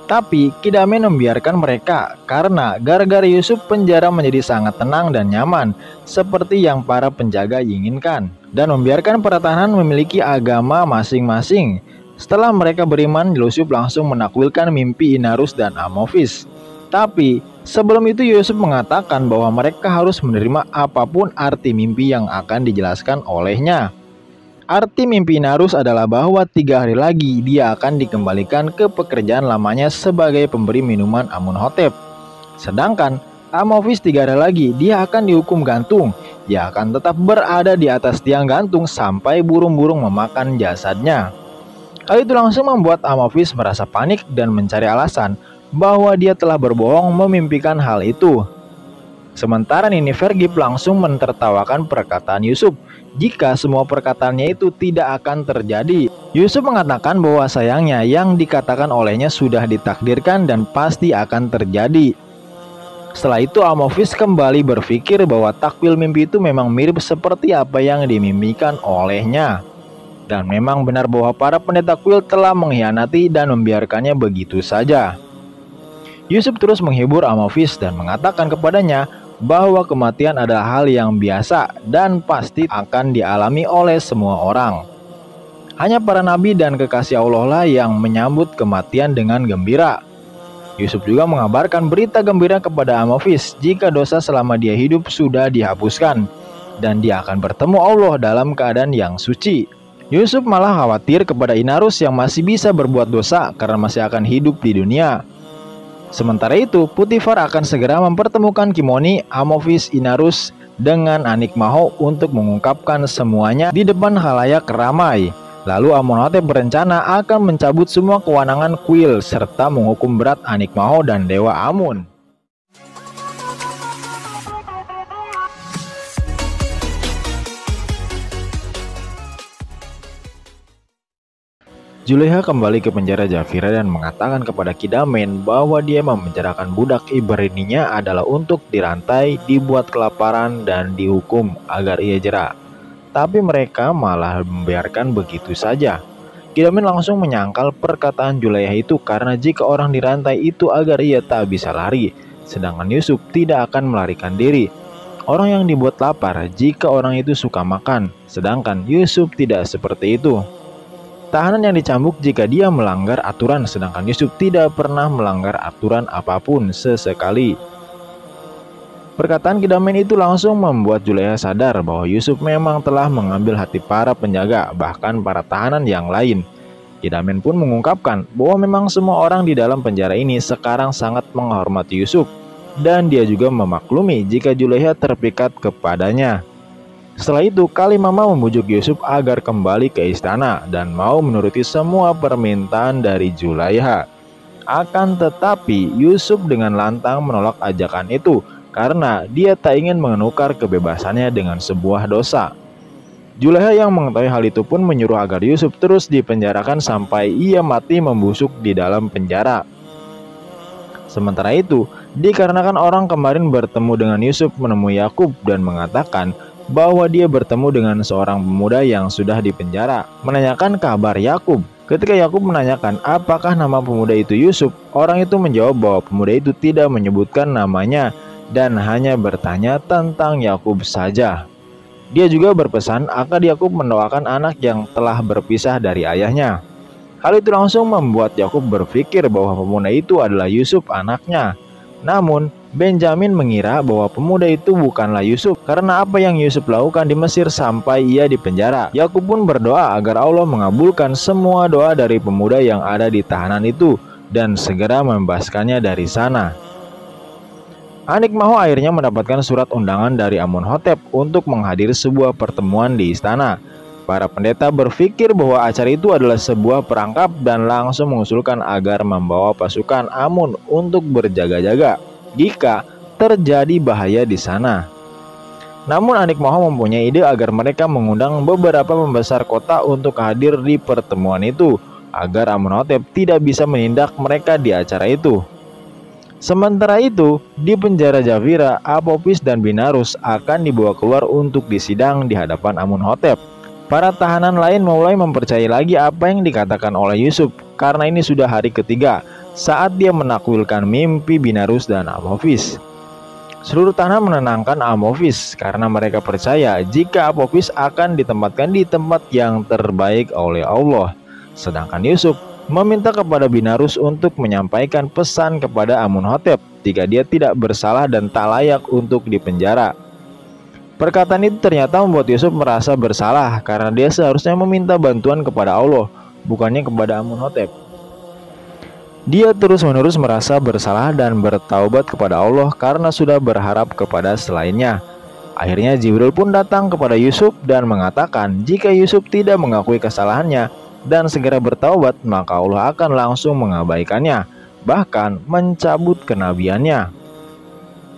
Tapi Kidamen membiarkan mereka karena gara-gara Yusuf penjara menjadi sangat tenang dan nyaman seperti yang para penjaga inginkan, dan membiarkan para tahanan memiliki agama masing-masing. Setelah mereka beriman, Yusuf langsung menakwilkan mimpi Inarus dan Amophis. Tapi sebelum itu Yusuf mengatakan bahwa mereka harus menerima apapun arti mimpi yang akan dijelaskan olehnya. Arti mimpi Inarus adalah bahwa 3 hari lagi dia akan dikembalikan ke pekerjaan lamanya sebagai pemberi minuman Amunhotep. Sedangkan Amophis 3 hari lagi dia akan dihukum gantung. Dia akan tetap berada di atas tiang gantung sampai burung-burung memakan jasadnya. Hal itu langsung membuat Amophis merasa panik dan mencari alasan bahwa dia telah berbohong memimpikan hal itu. Sementara Ninivergip langsung mentertawakan perkataan Yusuf jika semua perkataannya itu tidak akan terjadi. Yusuf mengatakan bahwa sayangnya yang dikatakan olehnya sudah ditakdirkan dan pasti akan terjadi. Setelah itu Amophis kembali berpikir bahwa takwil mimpi itu memang mirip seperti apa yang dimimpikan olehnya. Dan memang benar bahwa para pendeta kuil telah mengkhianati dan membiarkannya begitu saja. Yusuf terus menghibur Amophis dan mengatakan kepadanya bahwa kematian adalah hal yang biasa dan pasti akan dialami oleh semua orang. Hanya para nabi dan kekasih Allah lah yang menyambut kematian dengan gembira. Yusuf juga mengabarkan berita gembira kepada Amophis jika dosa selama dia hidup sudah dihapuskan dan dia akan bertemu Allah dalam keadaan yang suci. Yusuf malah khawatir kepada Inarus yang masih bisa berbuat dosa karena masih akan hidup di dunia. Sementara itu, Putifar akan segera mempertemukan Kimoni, Amophis, Inarus dengan Anikmaho untuk mengungkapkan semuanya di depan khalayak ramai. Lalu Amunhotep berencana akan mencabut semua kewenangan kuil serta menghukum berat Anikmaho dan Dewa Amun. Zulekha kembali ke penjara Jafira dan mengatakan kepada Kidamen bahwa dia memenjarakan budak Ibraninya adalah untuk dirantai, dibuat kelaparan, dan dihukum agar ia jera. Tapi mereka malah membiarkan begitu saja. Kidamen langsung menyangkal perkataan Zulekha itu karena jika orang dirantai itu agar ia tak bisa lari, sedangkan Yusuf tidak akan melarikan diri. Orang yang dibuat lapar jika orang itu suka makan, sedangkan Yusuf tidak seperti itu. Tahanan yang dicambuk jika dia melanggar aturan, sedangkan Yusuf tidak pernah melanggar aturan apapun sesekali. Perkataan Kidamen itu langsung membuat Zulekha sadar bahwa Yusuf memang telah mengambil hati para penjaga, bahkan para tahanan yang lain. Kidamen pun mengungkapkan bahwa memang semua orang di dalam penjara ini sekarang sangat menghormati Yusuf, dan dia juga memaklumi jika Zulekha terpikat kepadanya. Setelah itu, Kalimama membujuk Yusuf agar kembali ke istana dan mau menuruti semua permintaan dari Zulekha. Akan tetapi, Yusuf dengan lantang menolak ajakan itu karena dia tak ingin menukar kebebasannya dengan sebuah dosa. Zulekha yang mengetahui hal itu pun menyuruh agar Yusuf terus dipenjarakan sampai ia mati membusuk di dalam penjara. Sementara itu, dikarenakan orang kemarin bertemu dengan Yusuf menemui Yakub dan mengatakan bahwa dia bertemu dengan seorang pemuda yang sudah dipenjara, menanyakan kabar Yakub. Ketika Yakub menanyakan apakah nama pemuda itu Yusuf, orang itu menjawab bahwa pemuda itu tidak menyebutkan namanya dan hanya bertanya tentang Yakub saja. Dia juga berpesan agar Yakub mendoakan anak yang telah berpisah dari ayahnya. Hal itu langsung membuat Yakub berpikir bahwa pemuda itu adalah Yusuf anaknya. Namun, Benjamin mengira bahwa pemuda itu bukanlah Yusuf karena apa yang Yusuf lakukan di Mesir sampai ia dipenjara. Yakub pun berdoa agar Allah mengabulkan semua doa dari pemuda yang ada di tahanan itu dan segera membebaskannya dari sana. Anikmaho akhirnya mendapatkan surat undangan dari Amunhotep untuk menghadiri sebuah pertemuan di istana. Para pendeta berpikir bahwa acara itu adalah sebuah perangkap dan langsung mengusulkan agar membawa pasukan Amun untuk berjaga-jaga jika terjadi bahaya di sana. Namun Anikmaho mempunyai ide agar mereka mengundang beberapa pembesar kota untuk hadir di pertemuan itu agar Amunhotep tidak bisa menindak mereka di acara itu. Sementara itu, di penjara Jafira, Apophis dan Binarus akan dibawa keluar untuk disidang di hadapan Amunhotep. Para tahanan lain mulai mempercayai lagi apa yang dikatakan oleh Yusuf karena ini sudah hari ketiga saat dia menakwilkan mimpi Binarus dan Apophis. Seluruh tanah menenangkan Apophis karena mereka percaya jika Apophis akan ditempatkan di tempat yang terbaik oleh Allah. Sedangkan Yusuf meminta kepada Binarus untuk menyampaikan pesan kepada Amunhotep jika dia tidak bersalah dan tak layak untuk dipenjara. Perkataan itu ternyata membuat Yusuf merasa bersalah karena dia seharusnya meminta bantuan kepada Allah, bukannya kepada Amunhotep. Dia terus-menerus merasa bersalah dan bertaubat kepada Allah karena sudah berharap kepada selainnya. Akhirnya Jibril pun datang kepada Yusuf dan mengatakan jika Yusuf tidak mengakui kesalahannya dan segera bertaubat, maka Allah akan langsung mengabaikannya, bahkan mencabut kenabiannya.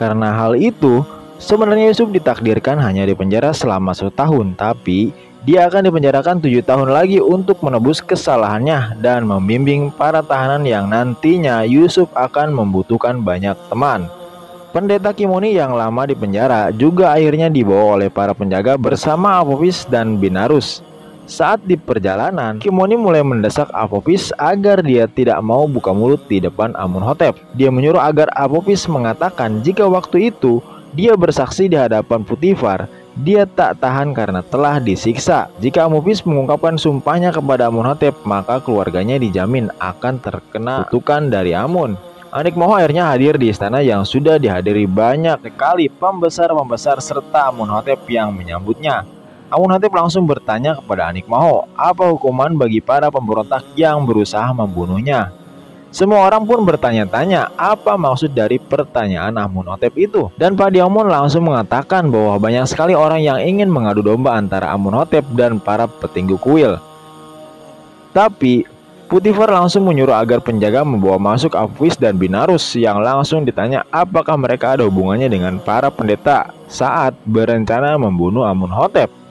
Karena hal itu, sebenarnya Yusuf ditakdirkan hanya dipenjara selama 1 tahun, tapi dia akan dipenjarakan 7 tahun lagi untuk menebus kesalahannya dan membimbing para tahanan yang nantinya Yusuf akan membutuhkan banyak teman. Pendeta Kimoni yang lama di penjara juga akhirnya dibawa oleh para penjaga bersama Apophis dan Binarus. Saat di perjalanan, Kimoni mulai mendesak Apophis agar dia tidak mau buka mulut di depan Amunhotep. Dia menyuruh agar Apophis mengatakan jika waktu itu dia bersaksi di hadapan Putifar, dia tak tahan karena telah disiksa. Jika Apophis mengungkapkan sumpahnya kepada Amunhotep, maka keluarganya dijamin akan terkena kutukan dari Amun. Anik Moho akhirnya hadir di istana yang sudah dihadiri banyak sekali pembesar-pembesar serta Amunhotep yang menyambutnya. Amunhotep langsung bertanya kepada Anik Moho, apa hukuman bagi para pemberontak yang berusaha membunuhnya? Semua orang pun bertanya-tanya apa maksud dari pertanyaan Amunhotep itu. Dan Padiamun langsung mengatakan bahwa banyak sekali orang yang ingin mengadu domba antara Amunhotep dan para petinggi kuil. Tapi Putifar langsung menyuruh agar penjaga membawa masuk Apophis dan Binarus yang langsung ditanya apakah mereka ada hubungannya dengan para pendeta saat berencana membunuh Amunhotep.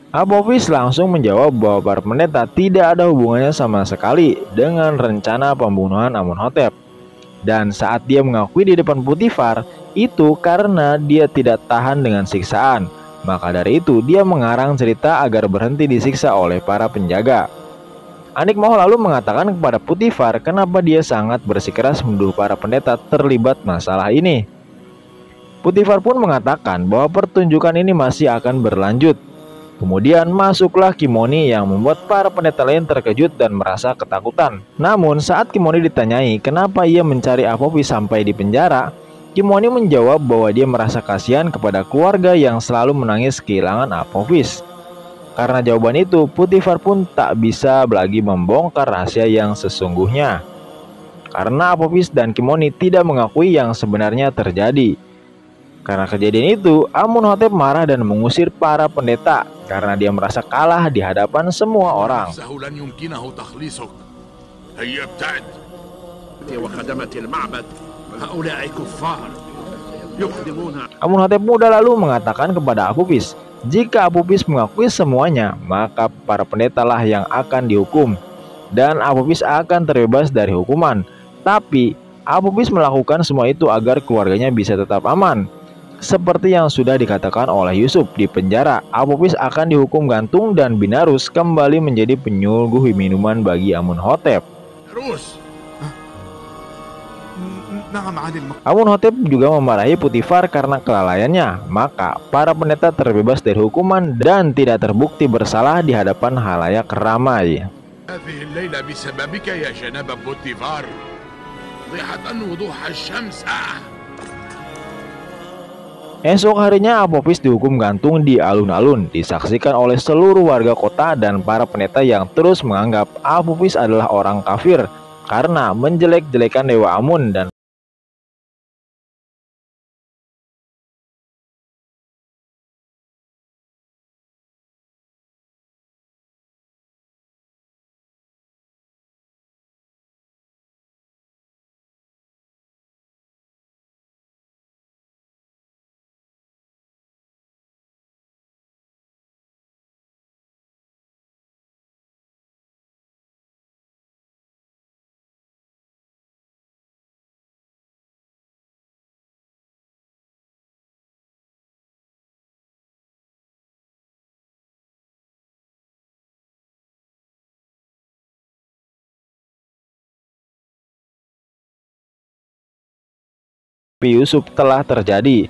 Apophis langsung menjawab bahwa para pendeta tidak ada hubungannya sama sekali dengan rencana pembunuhan Amunhotep. Dan saat dia mengakui di depan Putifar, itu karena dia tidak tahan dengan siksaan. Maka dari itu dia mengarang cerita agar berhenti disiksa oleh para penjaga. Anik Moho lalu mengatakan kepada Putifar kenapa dia sangat bersikeras menuduh para pendeta terlibat masalah ini. Putifar pun mengatakan bahwa pertunjukan ini masih akan berlanjut. Kemudian masuklah Kimoni yang membuat para pendeta lain terkejut dan merasa ketakutan. Namun saat Kimoni ditanyai kenapa ia mencari Apophis sampai di penjara, Kimoni menjawab bahwa dia merasa kasihan kepada keluarga yang selalu menangis kehilangan Apophis. Karena jawaban itu, Putifar pun tak bisa lagi membongkar rahasia yang sesungguhnya. Karena Apophis dan Kimoni tidak mengakui yang sebenarnya terjadi. Karena kejadian itu, Amunhotep marah dan mengusir para pendeta karena dia merasa kalah di hadapan semua orang. Amunhotep muda lalu mengatakan kepada Apophis, jika Apophis mengakui semuanya, maka para pendeta lah yang akan dihukum dan Apophis akan terbebas dari hukuman. Tapi Apophis melakukan semua itu agar keluarganya bisa tetap aman. Seperti yang sudah dikatakan oleh Yusuf di penjara, Apophis akan dihukum gantung dan Binarus kembali menjadi penyuluh minuman bagi Amunhotep. Amunhotep juga memarahi Putifar karena kelalaiannya. Maka para pendeta terbebas dari hukuman dan tidak terbukti bersalah di hadapan halayak ramai. Esok harinya Apophis dihukum gantung di alun-alun, disaksikan oleh seluruh warga kota dan para pendeta yang terus menganggap Apophis adalah orang kafir karena menjelek-jelekan Dewa Amun dan Yusuf telah terjadi.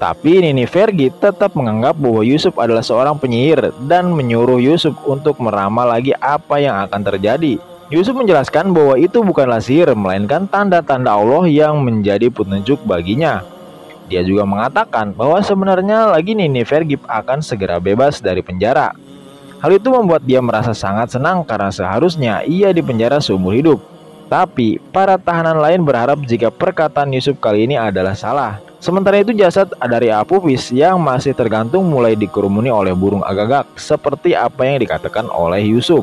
Tapi Nini Vergi tetap menganggap bahwa Yusuf adalah seorang penyihir dan menyuruh Yusuf untuk meramal lagi apa yang akan terjadi. Yusuf menjelaskan bahwa itu bukanlah sihir, melainkan tanda-tanda Allah yang menjadi petunjuk baginya. Dia juga mengatakan bahwa sebenarnya lagi Nini Vergi akan segera bebas dari penjara. Hal itu membuat dia merasa sangat senang karena seharusnya ia dipenjara seumur hidup. Tapi para tahanan lain berharap jika perkataan Yusuf kali ini adalah salah. Sementara itu jasad dari Apufis yang masih tergantung mulai dikerumuni oleh burung agak-agak seperti apa yang dikatakan oleh Yusuf.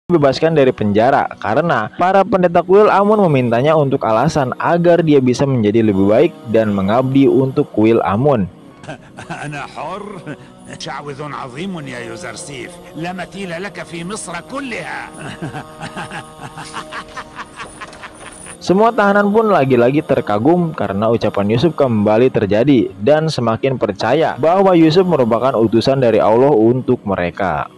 Dibebaskan dari penjara karena para pendeta kuil Amun memintanya untuk alasan agar dia bisa menjadi lebih baik dan mengabdi untuk kuil Amun. أنا حر شعوذ عظيم يا يوزرسيف لا مثيل لك في مصر كلها. Semua tahanan pun lagi-lagi terkagum karena ucapan Yusuf kembali terjadi dan semakin percaya bahwa Yusuf merupakan utusan dari Allah untuk mereka.